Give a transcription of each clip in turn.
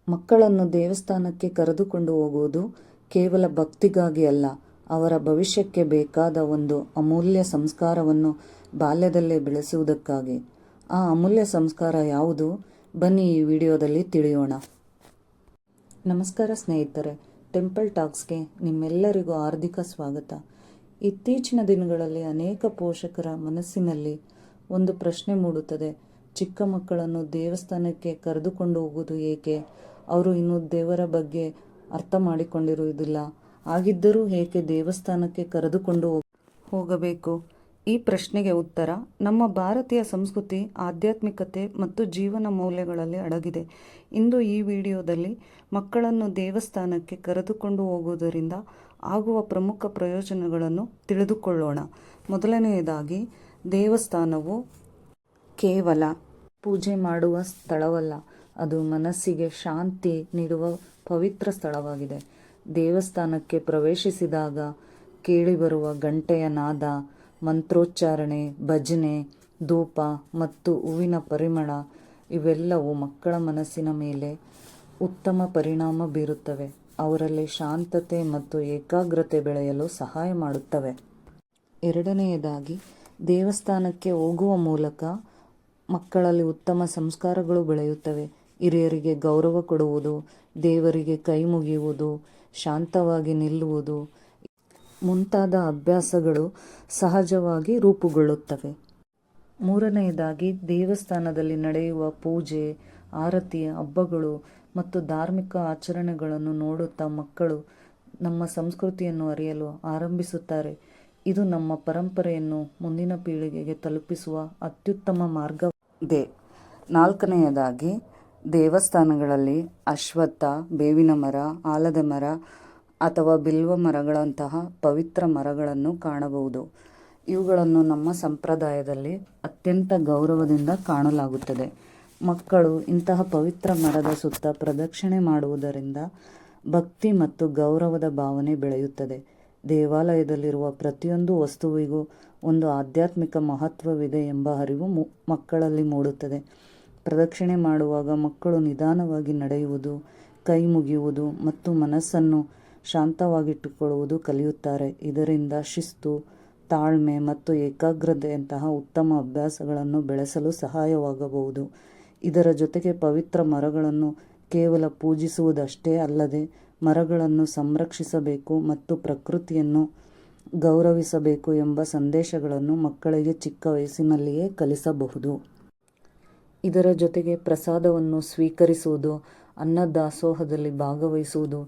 ಮಕ್ಕಳನ್ನು ದೇವಸ್ಥಾನಕ್ಕೆ ಕರೆದುಕೊಂಡು ಹೋಗುವುದು ಕೇವಲ ಭಕ್ತಿಗಾಗಿ ಅಲ್ಲ, ಅವರ ಭವಿಷ್ಯಕ್ಕೆ ಬೇಕಾದ ಒಂದು ಅಮೂಲ್ಯ ಸಂಸ್ಕಾರವನ್ನು ಬಾಲ್ಯದಲ್ಲೇ ಬೆಳೆಸುವುದಕ್ಕಾಗಿ. ಆ ಅಮೂಲ್ಯ ಸಂಸ್ಕಾರ ಯಾವುದು? ಬನ್ನಿ ಈ ವಿಡಿಯೋದಲ್ಲಿ ತಿಳಿಯೋಣ. ನಮಸ್ಕಾರ ಸ್ನೇಹಿತರೆ, ಟೆಂಪಲ್ ಟಾಕ್ಸ್ಗೆ ನಿಮ್ಮೆಲ್ಲರಿಗೂ ಹಾರ್ದಿಕ ಸ್ವಾಗತ. ಇತ್ತೀಚಿನ ದಿನಗಳಲ್ಲಿ ಅನೇಕ ಪೋಷಕರ ಮನಸ್ಸಿನಲ್ಲಿ ಒಂದು ಪ್ರಶ್ನೆ ಮೂಡುತ್ತದೆ. ಚಿಕ್ಕ ಮಕ್ಕಳನ್ನು ದೇವಸ್ಥಾನಕ್ಕೆ ಕರೆದುಕೊಂಡು ಹೋಗುವುದು ಏಕೆ? ಅವರು ಇನ್ನೂ ದೇವರ ಬಗ್ಗೆ ಅರ್ಥ ಮಾಡಿಕೊಂಡಿರುವುದಿಲ್ಲ. ಹಾಗಿದ್ದರೂ ಏಕೆ ದೇವಸ್ಥಾನಕ್ಕೆ ಕರೆದುಕೊಂಡು ಹೋಗಬೇಕು? ಈ ಪ್ರಶ್ನೆಗೆ ಉತ್ತರ ನಮ್ಮ ಭಾರತೀಯ ಸಂಸ್ಕೃತಿ, ಆಧ್ಯಾತ್ಮಿಕತೆ ಮತ್ತು ಜೀವನ ಮೌಲ್ಯಗಳಲ್ಲಿ ಅಡಗಿದೆ. ಇಂದು ಈ ವಿಡಿಯೋದಲ್ಲಿ ಮಕ್ಕಳನ್ನು ದೇವಸ್ಥಾನಕ್ಕೆ ಕರೆದುಕೊಂಡು ಹೋಗುವುದರಿಂದ ಆಗುವ ಪ್ರಮುಖ ಪ್ರಯೋಜನಗಳನ್ನು ತಿಳಿದುಕೊಳ್ಳೋಣ. ಮೊದಲನೆಯದಾಗಿ, ದೇವಸ್ಥಾನವು ಕೇವಲ ಪೂಜೆ ಮಾಡುವ ಸ್ಥಳವಲ್ಲ, ಅದು ಮನಸ್ಸಿಗೆ ಶಾಂತಿ ನೀಡುವ ಪವಿತ್ರ ಸ್ಥಳವಾಗಿದೆ. ದೇವಸ್ಥಾನಕ್ಕೆ ಪ್ರವೇಶಿಸಿದಾಗ ಕೇಳಿಬರುವ ಗಂಟೆಯ ನಾದ, ಮಂತ್ರೋಚ್ಚಾರಣೆ, ಭಜನೆ, ಧೂಪ ಮತ್ತು ಹೂವಿನ ಪರಿಮಳ ಇವೆಲ್ಲವೂ ಮಕ್ಕಳ ಮನಸ್ಸಿನ ಮೇಲೆ ಉತ್ತಮ ಪರಿಣಾಮ ಬೀರುತ್ತವೆ. ಅವರಲ್ಲಿ ಶಾಂತತೆ ಮತ್ತು ಏಕಾಗ್ರತೆ ಬೆಳೆಯಲು ಸಹಾಯ ಮಾಡುತ್ತವೆ. ಎರಡನೆಯದಾಗಿ, ದೇವಸ್ಥಾನಕ್ಕೆ ಹೋಗುವ ಮೂಲಕ ಮಕ್ಕಳಲ್ಲಿ ಉತ್ತಮ ಸಂಸ್ಕಾರಗಳು ಬೆಳೆಯುತ್ತವೆ. ಹಿರಿಯರಿಗೆ ಗೌರವ ಕೊಡುವುದು, ದೇವರಿಗೆ ಕೈ ಮುಗಿಯುವುದು, ಶಾಂತವಾಗಿ ನಿಲ್ಲುವುದು ಮುಂತಾದ ಅಭ್ಯಾಸಗಳು ಸಹಜವಾಗಿ ರೂಪುಗೊಳ್ಳುತ್ತವೆ. ಮೂರನೆಯದಾಗಿ, ದೇವಸ್ಥಾನದಲ್ಲಿ ನಡೆಯುವ ಪೂಜೆ, ಆರತಿ, ಹಬ್ಬಗಳು ಮತ್ತು ಧಾರ್ಮಿಕ ಆಚರಣೆಗಳನ್ನು ನೋಡುತ್ತಾ ಮಕ್ಕಳು ನಮ್ಮ ಸಂಸ್ಕೃತಿಯನ್ನು ಅರಿಯಲು ಆರಂಭಿಸುತ್ತಾರೆ. ಇದು ನಮ್ಮ ಪರಂಪರೆಯನ್ನು ಮುಂದಿನ ಪೀಳಿಗೆಗೆ ತಲುಪಿಸುವ ಅತ್ಯುತ್ತಮ ಮಾರ್ಗವಾಗಿದೆ. ನಾಲ್ಕನೆಯದಾಗಿ, ದೇವಸ್ಥಾನಗಳಲ್ಲಿ ಅಶ್ವತ್ಥ, ಬೇವಿನ ಮರ, ಆಲದ ಮರ ಅಥವಾ ಬಿಲ್ವ ಮರಗಳಂತಹ ಪವಿತ್ರ ಮರಗಳನ್ನು ಕಾಣಬಹುದು. ಇವುಗಳನ್ನು ನಮ್ಮ ಸಂಪ್ರದಾಯದಲ್ಲಿ ಅತ್ಯಂತ ಗೌರವದಿಂದ ಕಾಣಲಾಗುತ್ತದೆ. ಮಕ್ಕಳು ಇಂತಹ ಪವಿತ್ರ ಮರದ ಸುತ್ತ ಪ್ರದಕ್ಷಿಣೆ ಮಾಡುವುದರಿಂದ ಭಕ್ತಿ ಮತ್ತು ಗೌರವದ ಭಾವನೆ ಬೆಳೆಯುತ್ತದೆ. ದೇವಾಲಯದಲ್ಲಿರುವ ಪ್ರತಿಯೊಂದು ವಸ್ತುವಿಗೂ ಒಂದು ಆಧ್ಯಾತ್ಮಿಕ ಮಹತ್ವವಿದೆ ಎಂಬ ಅರಿವು ಮಕ್ಕಳಲ್ಲಿ ಮೂಡುತ್ತದೆ. ಪ್ರದಕ್ಷಿಣೆ ಮಾಡುವಾಗ ಮಕ್ಕಳು ನಿಧಾನವಾಗಿ ನಡೆಯುವುದು, ಕೈ ಮುಗಿಯುವುದು ಮತ್ತು ಮನಸ್ಸನ್ನು ಶಾಂತವಾಗಿಟ್ಟುಕೊಳ್ಳುವುದು ಕಲಿಯುತ್ತಾರೆ. ಇದರಿಂದ ಶಿಸ್ತು, ತಾಳ್ಮೆ ಮತ್ತು ಏಕಾಗ್ರತೆಯಂತಹ ಉತ್ತಮ ಅಭ್ಯಾಸಗಳನ್ನು ಬೆಳೆಸಲು ಸಹಾಯವಾಗಬಹುದು. ಇದರ ಜೊತೆಗೆ ಪವಿತ್ರ ಮರಗಳನ್ನು ಕೇವಲ ಪೂಜಿಸುವುದಷ್ಟೇ ಅಲ್ಲದೆ, ಮರಗಳನ್ನು ಸಂರಕ್ಷಿಸಬೇಕು ಮತ್ತು ಪ್ರಕೃತಿಯನ್ನು ಗೌರವಿಸಬೇಕು ಎಂಬ ಸಂದೇಶಗಳನ್ನು ಮಕ್ಕಳಿಗೆ ಚಿಕ್ಕ ವಯಸ್ಸಿನಲ್ಲಿಯೇ ಕಲಿಸಬಹುದು. ಇದರ ಜೊತೆಗೆ ಪ್ರಸಾದವನ್ನು ಸ್ವೀಕರಿಸುವುದು, ಅನ್ನದಾಸೋಹದಲ್ಲಿ ಭಾಗವಹಿಸುವುದು,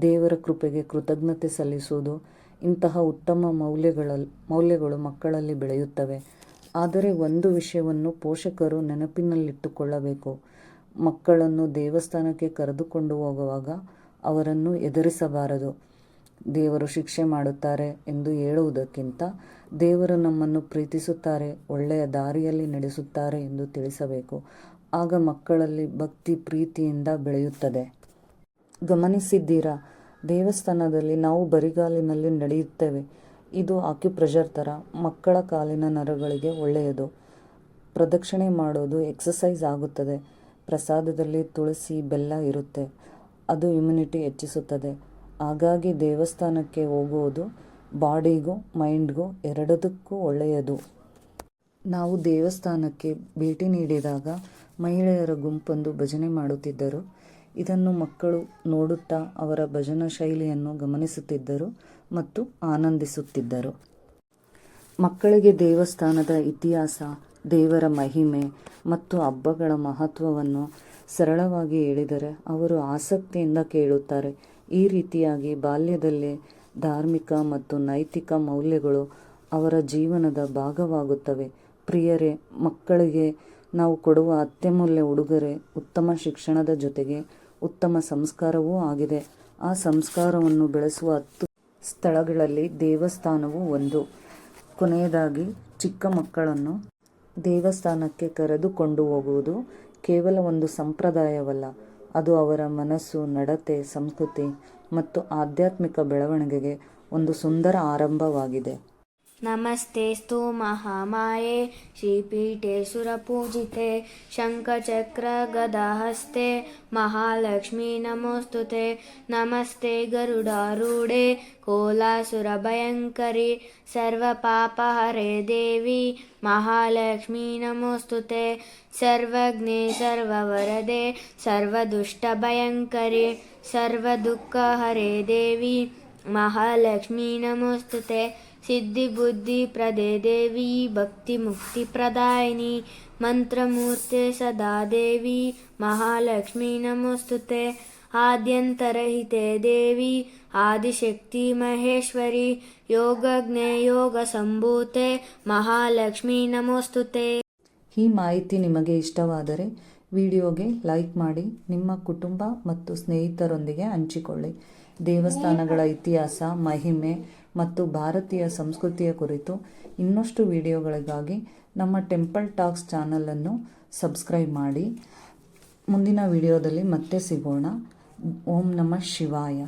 ದೇವರ ಕೃಪೆಗೆ ಕೃತಜ್ಞತೆ ಸಲ್ಲಿಸುವುದು ಇಂತಹ ಉತ್ತಮ ಮೌಲ್ಯಗಳು ಮಕ್ಕಳಲ್ಲಿ ಬೆಳೆಯುತ್ತವೆ. ಆದರೆ ಒಂದು ವಿಷಯವನ್ನು ಪೋಷಕರು ನೆನಪಿನಲ್ಲಿಟ್ಟುಕೊಳ್ಳಬೇಕು. ಮಕ್ಕಳನ್ನು ದೇವಸ್ಥಾನಕ್ಕೆ ಕರೆದುಕೊಂಡು ಹೋಗುವಾಗ ಅವರನ್ನು ಎದುರಿಸಬಾರದು. ದೇವರು ಶಿಕ್ಷೆ ಮಾಡುತ್ತಾರೆ ಎಂದು ಹೇಳುವುದಕ್ಕಿಂತ ದೇವರು ನಮ್ಮನ್ನು ಪ್ರೀತಿಸುತ್ತಾರೆ, ಒಳ್ಳೆಯ ದಾರಿಯಲ್ಲಿ ನಡೆಸುತ್ತಾರೆ ಎಂದು ತಿಳಿಸಬೇಕು. ಆಗ ಮಕ್ಕಳಲ್ಲಿ ಭಕ್ತಿ ಪ್ರೀತಿಯಿಂದ ಬೆಳೆಯುತ್ತದೆ. ಗಮನಿಸಿದ್ದೀರಾ? ದೇವಸ್ಥಾನದಲ್ಲಿ ನಾವು ಬರಿಗಾಲಿನಲ್ಲಿ ನಡೆಯುತ್ತೇವೆ. ಇದು ಆಕ್ಯುಪ್ರೆಷರ್ ಥರ ಮಕ್ಕಳ ಕಾಲಿನ ನರಗಳಿಗೆ ಒಳ್ಳೆಯದು. ಪ್ರದಕ್ಷಿಣೆ ಮಾಡೋದು ಎಕ್ಸಸೈಸ್ ಆಗುತ್ತದೆ. ಪ್ರಸಾದದಲ್ಲಿ ತುಳಸಿ, ಬೆಲ್ಲ ಇರುತ್ತೆ, ಅದು ಇಮ್ಯುನಿಟಿ ಹೆಚ್ಚಿಸುತ್ತದೆ. ಹಾಗಾಗಿ ದೇವಸ್ಥಾನಕ್ಕೆ ಹೋಗುವುದು ಬಾಡಿಗೂ ಮೈಂಡ್ಗೂ ಎರಡಕ್ಕೂ ಒಳ್ಳೆಯದು. ನಾವು ದೇವಸ್ಥಾನಕ್ಕೆ ಭೇಟಿ ನೀಡಿದಾಗ ಮಹಿಳೆಯರ ಗುಂಪೊಂದು ಭಜನೆ ಮಾಡುತ್ತಿದ್ದರು. ಇದನ್ನು ಮಕ್ಕಳು ನೋಡುತ್ತಾ ಅವರ ಭಜನಾ ಶೈಲಿಯನ್ನು ಗಮನಿಸುತ್ತಿದ್ದರು ಮತ್ತು ಆನಂದಿಸುತ್ತಿದ್ದರು. ಮಕ್ಕಳಿಗೆ ದೇವಸ್ಥಾನದ ಇತಿಹಾಸ, ದೇವರ ಮಹಿಮೆ ಮತ್ತು ಹಬ್ಬಗಳ ಮಹತ್ವವನ್ನು ಸರಳವಾಗಿ ಹೇಳಿದರೆ ಅವರು ಆಸಕ್ತಿಯಿಂದ ಕೇಳುತ್ತಾರೆ. ಈ ರೀತಿಯಾಗಿ ಬಾಲ್ಯದಲ್ಲೇ ಧಾರ್ಮಿಕ ಮತ್ತು ನೈತಿಕ ಮೌಲ್ಯಗಳು ಅವರ ಜೀವನದ ಭಾಗವಾಗುತ್ತವೆ. ಪ್ರಿಯರೇ, ಮಕ್ಕಳಿಗೆ ನಾವು ಕೊಡುವ ಅತ್ಯಮೂಲ್ಯ ಉಡುಗೊರೆ ಉತ್ತಮ ಶಿಕ್ಷಣದ ಜೊತೆಗೆ ಉತ್ತಮ ಸಂಸ್ಕಾರವೂ ಆಗಿದೆ. ಆ ಸಂಸ್ಕಾರವನ್ನು ಬೆಳೆಸುವ 10 ಸ್ಥಳಗಳಲ್ಲಿ ದೇವಸ್ಥಾನವೂ ಒಂದು. ಕೊನೆಯದಾಗಿ, ಚಿಕ್ಕ ಮಕ್ಕಳನ್ನು ದೇವಸ್ಥಾನಕ್ಕೆ ಕರೆದುಕೊಂಡು ಹೋಗುವುದು ಕೇವಲ ಒಂದು ಸಂಪ್ರದಾಯವಲ್ಲ, ಅದು ಅವರ ಮನಸ್ಸು, ನಡತೆ, ಸಂಸ್ಕೃತಿ ಮತ್ತು ಆಧ್ಯಾತ್ಮಿಕ ಬೆಳವಣಿಗೆಗೆ ಒಂದು ಸುಂದರ ಆರಂಭವಾಗಿದೆ. ನಮಸ್ತೆಸ್ತು ಮಹಾಮಾಯೆ ಶ್ರೀಪೀಠೆ ಸುರಪೂಜಿತೆ ಶಂಖಚಕ್ರಗದಾಹಸ್ತೆ ಮಹಾಲಕ್ಷ್ಮೀ ನಮೋಸ್ತುತೆ ನಮಸ್ತೆ ಗರುಡಾರೂಢೆ ಕೋಲಾಸುರಭಯಂಕರಿ ಸರ್ವಪಾಪಹರೆ ದೇವಿ ಮಹಾಲಕ್ಷ್ಮೀ ನಮೋಸ್ತುತೆ ಸರ್ವಜ್ಞೆ ಸರ್ವವರದೆ ಸರ್ವದುಷ್ಟಭಯಂಕರಿ ಸರ್ವದುಃಖಹರೆ ದೇವಿ ಮಹಾಲಕ್ಷ್ಮೀ ನಮೋಸ್ತುತೆ ಸಿದ್ಧಿಬುದ್ಧಿಪ್ರದೆ ದೇವಿ ಭಕ್ತಿಮುಕ್ತಿಪ್ರದಾಯಿನಿ ಮಂತ್ರಮೂರ್ತೆ ಸದಾ ದೇವಿ ಮಹಾಲಕ್ಷ್ಮೀ ನಮೋಸ್ತುತೆ ಆದ್ಯಂತರಹಿತೆ ದೇವಿ ಆದಿಶಕ್ತಿ ಮಹೇಶ್ವರಿ ಯೋಗಜ್ಞೆ ಯೋಗಸಂಭೂತೆ ಮಹಾಲಕ್ಷ್ಮೀ ನಮೋಸ್ತುತೆ. ಈ ಮಾಹಿತಿ ನಿಮಗೆ ಇಷ್ಟವಾದರೆ ವಿಡಿಯೋಗೆ ಲೈಕ್ ಮಾಡಿ, ನಿಮ್ಮ ಕುಟುಂಬ ಮತ್ತು ಸ್ನೇಹಿತರೊಂದಿಗೆ ಹಂಚಿಕೊಳ್ಳಿ. ದೇವಸ್ಥಾನಗಳ ಇತಿಹಾಸ, ಮಹಿಮೆ ಮತ್ತು ಭಾರತೀಯ ಸಂಸ್ಕೃತಿಯ ಕುರಿತು ಇನ್ನಷ್ಟು ವಿಡಿಯೋಗಳಿಗಾಗಿ ನಮ್ಮ ಟೆಂಪಲ್ ಟಾಕ್ಸ್ ಚಾನಲನ್ನು ಸಬ್ಸ್ಕ್ರೈಬ್ ಮಾಡಿ. ಮುಂದಿನ ವಿಡಿಯೋದಲ್ಲಿ ಮತ್ತೆ ಸಿಗೋಣ. ಓಂ ನಮಃ ಶಿವಾಯ.